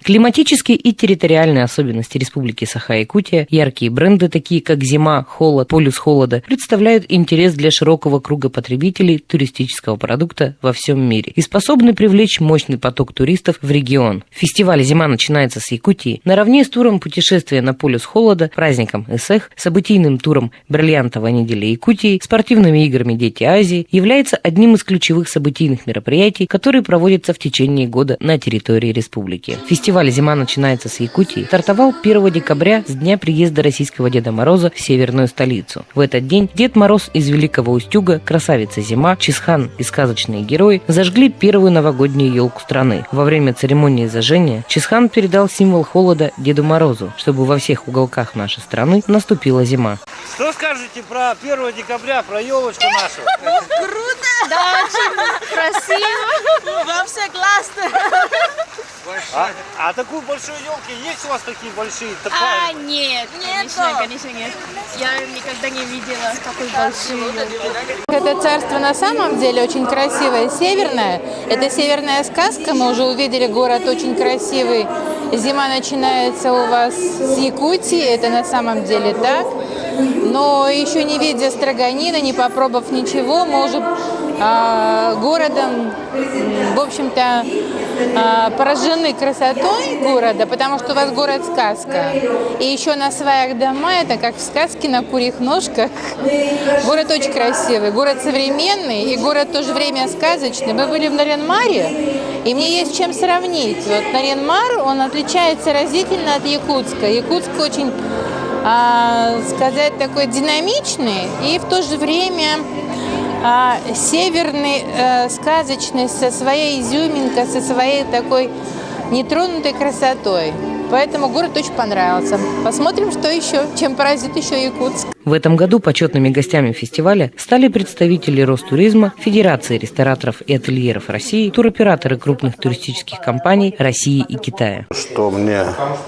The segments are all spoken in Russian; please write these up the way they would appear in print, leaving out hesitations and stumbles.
Климатические и территориальные особенности Республики Саха-Якутия, яркие бренды, такие как «Зима», «Холод», «Полюс холода», представляют интерес для широкого круга потребителей туристического продукта во всем мире и способны привлечь мощный поток туристов в регион. Фестиваль «Зима» начинается с Якутии. Наравне с туром путешествия на «Полюс холода», праздником Эсэх, событийным туром «Бриллиантовая неделя Якутии», спортивными играми «Дети Азии» является одним из ключевых событийных мероприятий, которые проводятся в течение года на территории республики. Фестиваль «Зима» начинается с Якутии стартовал 1 декабря с дня приезда российского Деда Мороза в северную столицу. В этот день Дед Мороз из Великого Устюга, красавица Зима, Чисхан и сказочные герои зажгли первую новогоднюю елку страны. Во время церемонии зажжения Чисхан передал символ холода Деду Морозу, чтобы во всех уголках нашей страны наступила зима. Что скажете про 1 декабря, про елочку нашу? Круто! Да, очень красиво. Вам все классно. А такую большую елку есть у вас такие большие? Нет, конечно нет. Я никогда не видела такой большой елки. Это царство на самом деле очень красивое, северное. Это северная сказка, мы уже увидели город очень красивый. Зима начинается у вас с Якутии, это на самом деле так. Но еще не видя строганина, не попробовав ничего, мы уже городом, в общем-то, поражены красотой города, потому что у вас город-сказка. И еще на сваях дома, это как в сказке на курьих ножках. Город очень красивый, город современный и город в то же время сказочный. Мы были в Нарьян-Маре, и мне есть чем сравнить. Вот Нарьян-Мар, он отличается разительно от Якутска. Якутск очень, сказать, такой динамичный и в то же время северный, сказочный, со своей изюминкой, со своей такой нетронутой красотой. Поэтому город очень понравился. Посмотрим, что еще, чем поразит еще Якутск. В этом году почетными гостями фестиваля стали представители Ростуризма, Федерации рестораторов и ательеров России, туроператоры крупных туристических компаний России и Китая. Что мне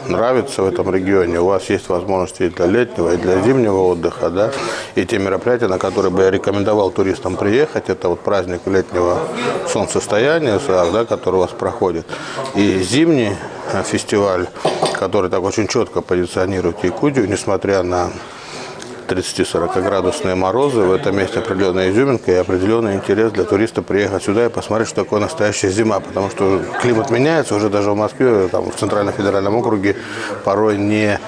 нравится в этом регионе, у вас есть возможности и для летнего, и для зимнего отдыха, да, и те мероприятия, на которые бы я рекомендовал туристам приехать, это вот праздник летнего солнцестояния, да, который у вас проходит, и зимний фестиваль, который так очень четко позиционирует Якутию, несмотря на 30-40 градусные морозы. В этом месте определенная изюминка и определенный интерес для туриста приехать сюда и посмотреть, что такое настоящая зима. Потому что климат меняется уже даже в Москве, там, в Центральном федеральном округе порой не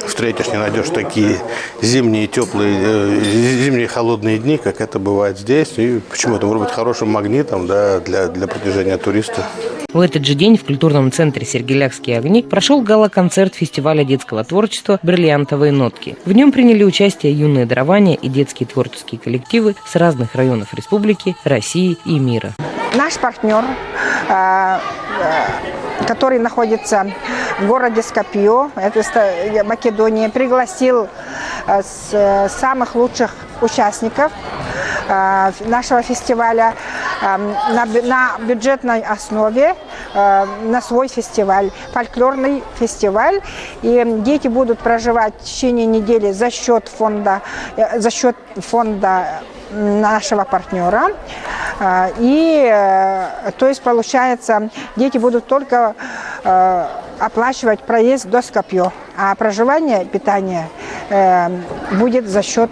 встретишь, не найдешь такие зимние теплые, зимние холодные дни, как это бывает здесь. И почему-то может быть хорошим магнитом, да, для притяжения туристов. В этот же день в культурном центре «Сергелякские огни» прошел гала-концерт фестиваля детского творчества «Бриллиантовые нотки». В нем приняли участие юные дарования и детские творческие коллективы с разных районов республики, России и мира. Наш партнер, который находится в городе Скопье, это Македония, пригласил самых лучших участников нашего фестиваля на бюджетной основе на свой фестиваль, фольклорный фестиваль. И дети будут проживать в течение недели за счет фонда нашего партнера. И, то есть, получается, дети будут только оплачивать проезд до Скопье, а проживание, питание будет за счет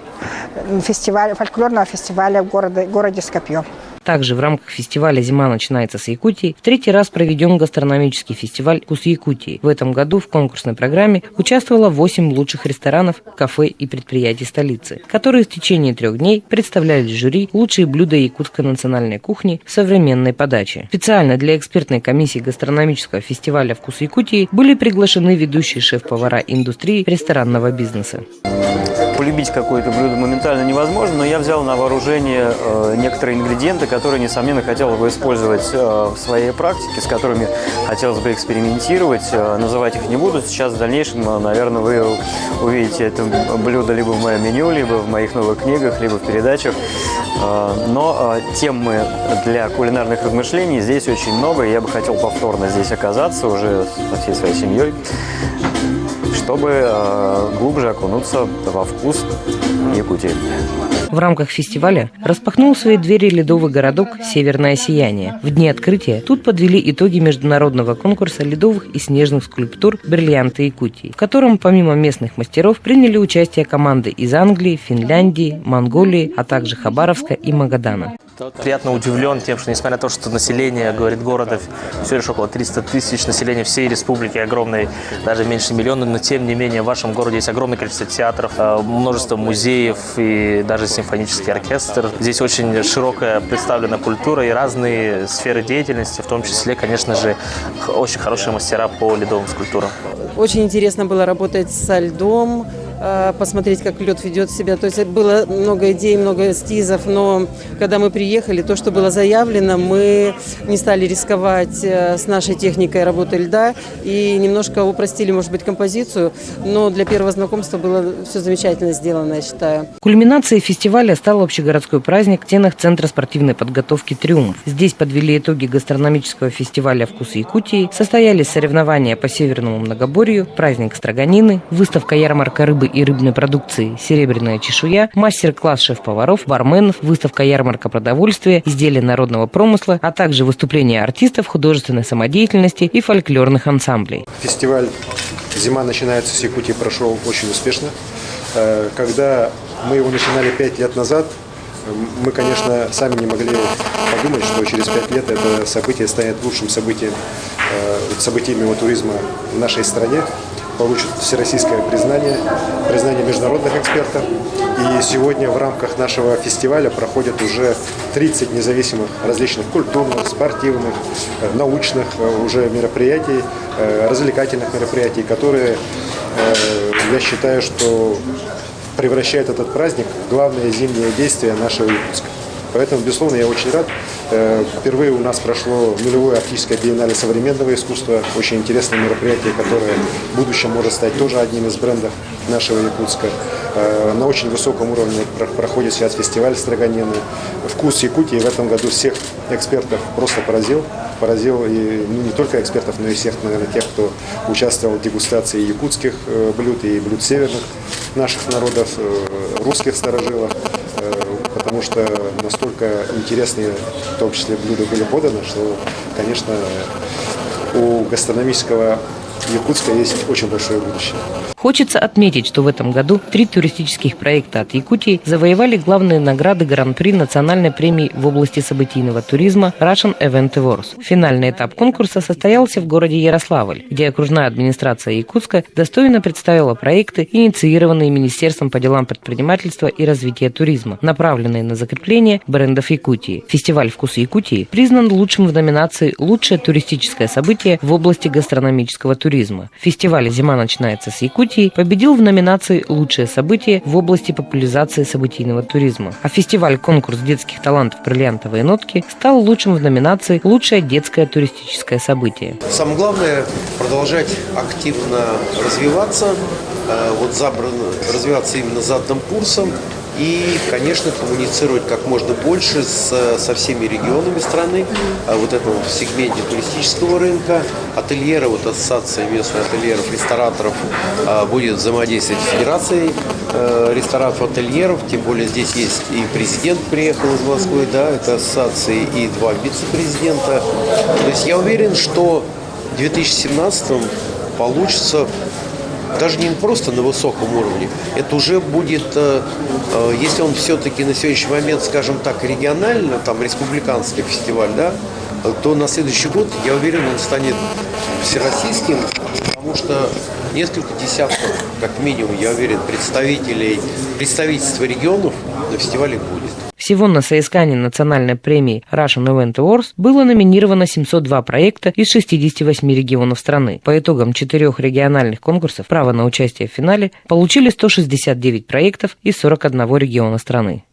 фольклорного фестиваля в городе Скопье. Также в рамках фестиваля «Зима начинается с Якутии» в третий раз проведен гастрономический фестиваль «Вкус Якутии». В этом году в конкурсной программе участвовало 8 лучших ресторанов, кафе и предприятий столицы, которые в течение 3 дней представляли жюри лучшие блюда якутской национальной кухни в современной подаче. Специально для экспертной комиссии гастрономического фестиваля «Вкус Якутии» были приглашены ведущие шеф-повара индустрии ресторанного бизнеса. Полюбить какое-то блюдо моментально невозможно, но я взял на вооружение некоторые ингредиенты, которые, несомненно, хотел бы использовать в своей практике, с которыми хотелось бы экспериментировать. Называть их не буду. Сейчас в дальнейшем, наверное, вы увидите это блюдо либо в моем меню, либо в моих новых книгах, либо в передачах. Но темы для кулинарных размышлений здесь очень много, и я бы хотел повторно здесь оказаться уже со всей своей семьей, чтобы глубже окунуться во вкус Якутии. В рамках фестиваля распахнул свои двери ледовый городок «Северное сияние». В дни открытия тут подвели итоги международного конкурса ледовых и снежных скульптур «Бриллианты Якутии», в котором помимо местных мастеров приняли участие команды из Англии, Финляндии, Монголии, а также Хабаровска и Магадана. Приятно удивлен тем, что несмотря на то, что население, говорит, города всего лишь около 300 тысяч, население всей республики огромной, даже меньше миллиона, но тем не менее в вашем городе есть огромное количество театров, множество музеев и даже симфонический оркестр. Здесь очень широкая представлена культура и разные сферы деятельности, в том числе, конечно же, очень хорошие мастера по ледовым скульптурам. Очень интересно было работать со льдом, посмотреть, как лед ведет себя. То есть было много идей, много эскизов, но когда мы приехали, то, что было заявлено, мы не стали рисковать с нашей техникой работы льда и немножко упростили, может быть, композицию, но для первого знакомства было все замечательно сделано, я считаю. Кульминацией фестиваля стал общегородской праздник в стенах Центра спортивной подготовки «Триумф». Здесь подвели итоги гастрономического фестиваля «Вкус Якутии», состоялись соревнования по северному многоборью, праздник строганины, выставка-ярмарка рыбы и рыбной продукции «Серебряная чешуя», мастер-класс шеф-поваров, барменов, выставка-ярмарка продовольствия, изделия народного промысла, а также выступления артистов художественной самодеятельности и фольклорных ансамблей. Фестиваль «Зима начинается с Якутии» прошел очень успешно. Когда мы его начинали 5 лет назад, Мы, конечно, сами не могли подумать, что через 5 лет это событие станет лучшим событием, событиями туризма в нашей стране, получит всероссийское признание международных экспертов. И сегодня в рамках нашего фестиваля проходят уже 30 независимых различных культурных, спортивных, научных уже мероприятий, развлекательных мероприятий, которые, я считаю, что превращают этот праздник в главное зимнее действие нашего Якутска. Поэтому, безусловно, я очень рад. Впервые у нас прошло нулевое арктическое биеннале современного искусства. Очень интересное мероприятие, которое в будущем может стать тоже одним из брендов нашего Якутска. На очень высоком уровне проходит сейчас фестиваль Строганины. Вкус Якутии в этом году всех экспертов просто поразил. Поразил и не только экспертов, но и всех, наверное, тех, кто участвовал в дегустации якутских блюд и блюд северных наших народов, русских старожилов. Потому что настолько интересные, в том числе, блюда были поданы, что, конечно, у гастрономического Якутска есть очень большое будущее. Хочется отметить, что в этом году 3 туристических проекта от Якутии завоевали главные награды Гран-при национальной премии в области событийного туризма Russian Event Awards. Финальный этап конкурса состоялся в городе Ярославль, где окружная администрация Якутска достойно представила проекты, инициированные Министерством по делам предпринимательства и развития туризма, направленные на закрепление брендов Якутии. Фестиваль «Вкус Якутии» признан лучшим в номинации «Лучшее туристическое событие в области гастрономического туризма». Фестиваль «Зима начинается с Якутии» победил в номинации «Лучшее событие в области популяризации событийного туризма». А фестиваль-конкурс детских талантов «Бриллиантовые нотки» стал лучшим в номинации «Лучшее детское туристическое событие». Самое главное – продолжать активно развиваться, развиваться именно заданным курсом. И, конечно, коммуницировать как можно больше со всеми регионами страны, вот этого в сегменте туристического рынка. Ательеры, ассоциация местных ательеров, рестораторов будет взаимодействовать с Федерацией рестораторов, ательеров. Тем более здесь есть и президент приехал из Москвы, это ассоциации, и 2 вице-президента. То есть я уверен, что в 2017 получится даже не просто на высоком уровне, это уже будет, если он все-таки на сегодняшний момент, скажем так, регионально, республиканский фестиваль, то на следующий год, я уверен, он станет всероссийским, потому что несколько десятков, как минимум, я уверен, представительства регионов на фестивале будет. Всего на соискание национальной премии Russian Event Awards было номинировано 702 проекта из 68 регионов страны. По итогам 4 региональных конкурсов право на участие в финале получили 169 проектов из 41 региона страны.